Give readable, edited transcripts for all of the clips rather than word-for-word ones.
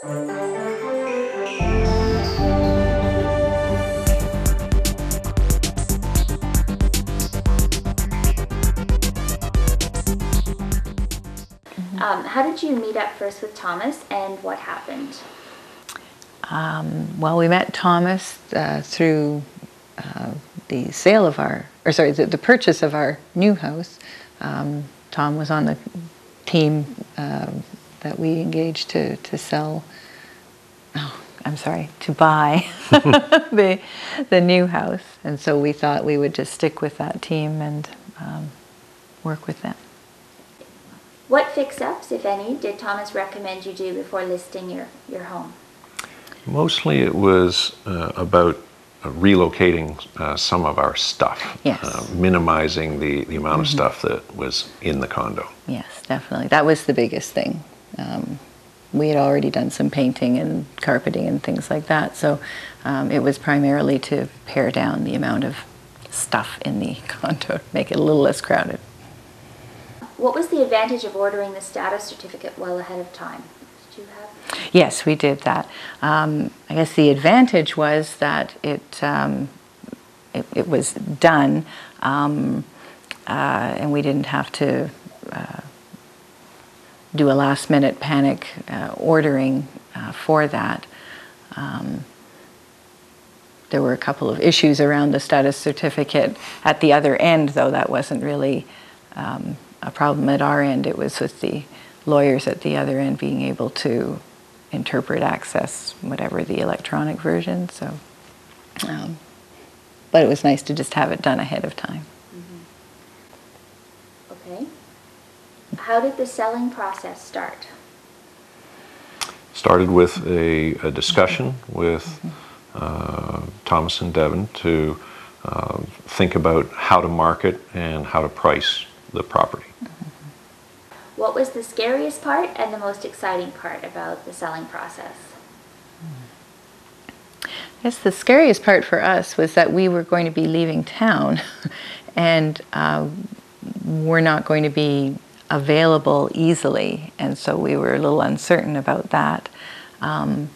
How did you meet up first with Thomas, and what happened? Well, we met Thomas through the sale of the purchase of our new house. Tom was on the team that we engaged to buy the new house. And so we thought we would just stick with that team and work with them. What fix-ups, if any, did Thomas recommend you do before listing your home? Mostly it was about relocating some of our stuff, yes. Minimizing the amount of stuff that was in the condo. Yes, definitely. That was the biggest thing. We had already done some painting and carpeting and things like that, so it was primarily to pare down the amount of stuff in the condo, make it a little less crowded. What was the advantage of ordering the status certificate well ahead of time? Did you have? Yes, we did that. I guess the advantage was that it was done, and we didn't have to do a last-minute panic ordering for that. There were a couple of issues around the status certificate at the other end, though that wasn't really a problem at our end. It was with the lawyers at the other end being able to interpret, access whatever the electronic version. So, but it was nice to just have it done ahead of time. Okay. How did the selling process start? Started with a discussion with Thomas and Devin to think about how to market and how to price the property. What was the scariest part and the most exciting part about the selling process? I guess the scariest part for us was that we were going to be leaving town and we're not going to be available easily, and so we were a little uncertain about that. But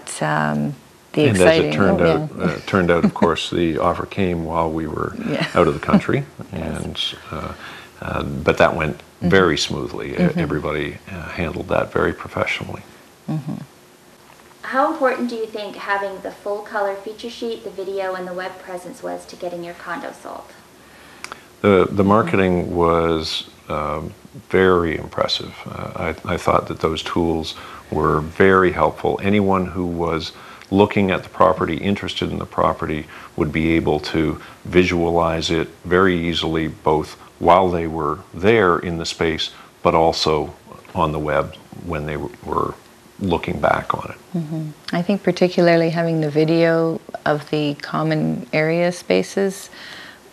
the exciting... And as it turned out, of course, the offer came while we were out of the country, and but that went very smoothly. Everybody handled that very professionally. How important do you think having the full color feature sheet, the video, and the web presence was to getting your condo sold? The marketing was very impressive. I thought that those tools were very helpful. Anyone who was looking at the property, interested in the property, would be able to visualize it very easily, both while they were there in the space, but also on the web when they were looking back on it. I think particularly having the video of the common area spaces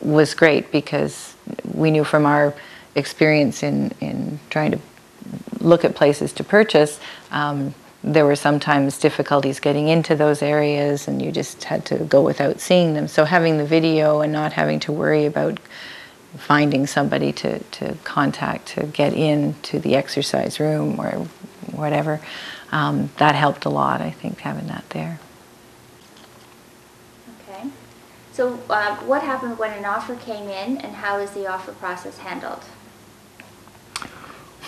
was great, because we knew from our experience in trying to look at places to purchase, there were sometimes difficulties getting into those areas and you just had to go without seeing them. So having the video and not having to worry about finding somebody to contact to get into the exercise room or whatever, that helped a lot, I think, having that there. Okay. So what happened when an offer came in, and how is the offer process handled?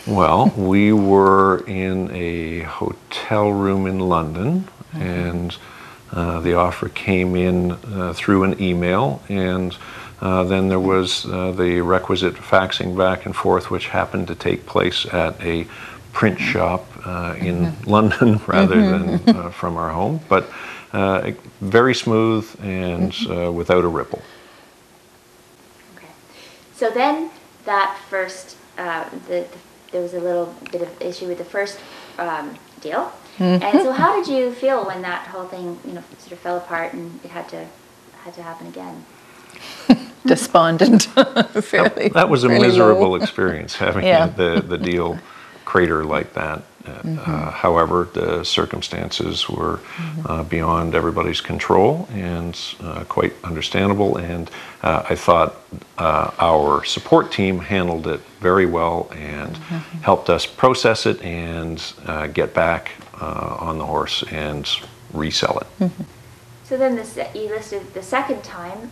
Well, we were in a hotel room in London, and the offer came in through an email, and then there was the requisite faxing back and forth, which happened to take place at a print shop in London rather than from our home, but very smooth and without a ripple. Okay. So then that first, there was a little bit of issue with the first deal. And so how did you feel when that whole thing, sort of fell apart and it had to happen again? Despondent. Fairly, that was a fairly miserable low. experience, having the deal crater like that. However, the circumstances were beyond everybody's control and quite understandable. And I thought our support team handled it very well and helped us process it and get back on the horse and resell it. So then you listed the second time.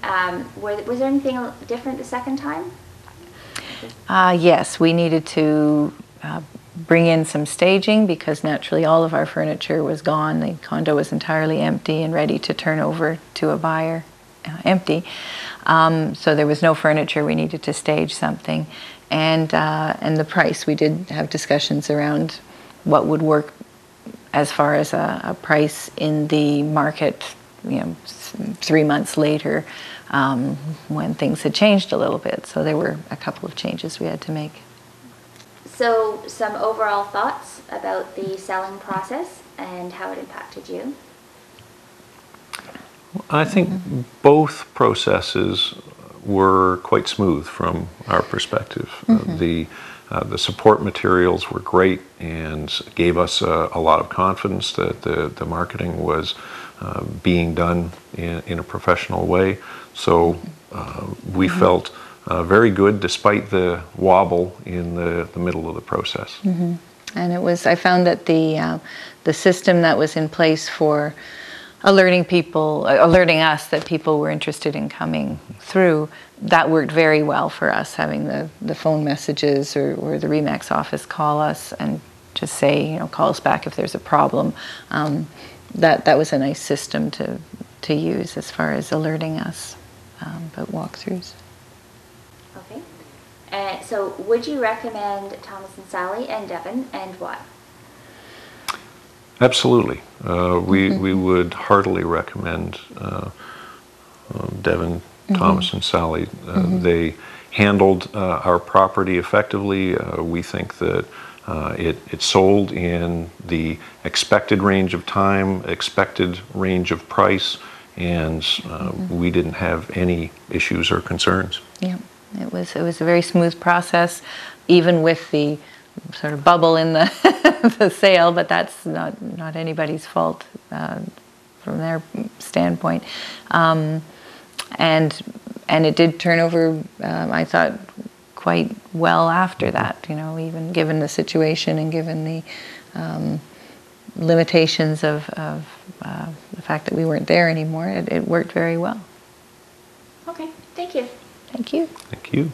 Was there anything different the second time? Yes, we needed to bring in some staging because naturally all of our furniture was gone. The condo was entirely empty and ready to turn over to a buyer, empty. So there was no furniture. We needed to stage something, and the price. We did have discussions around what would work as far as a price in the market. 3 months later, when things had changed a little bit. So there were a couple of changes we had to make. So some overall thoughts about the selling process and how it impacted you? I think both processes were quite smooth from our perspective. The support materials were great and gave us a lot of confidence that the marketing was being done in a professional way. So we felt very good despite the wobble in the middle of the process. And I found that the system that was in place for alerting us that people were interested in coming through, that worked very well for us, having the phone messages or the RE/MAX office call us and just say, call us back if there's a problem. That was a nice system to use as far as alerting us about walkthroughs. Okay. So would you recommend Thomas and Sally and Devin, and why? Absolutely. We would heartily recommend Devin, Thomas, and Sally. They handled our property effectively. We think that it sold in the expected range of time, expected range of price, and we didn't have any issues or concerns. Yeah, it was a very smooth process, even with the sort of bubble in the the sale, but that's not anybody's fault from their standpoint. And it did turn over, I thought, quite well after that, even given the situation and given the limitations of the fact that we weren't there anymore. It worked very well. Okay, thank you. Thank you. Thank you.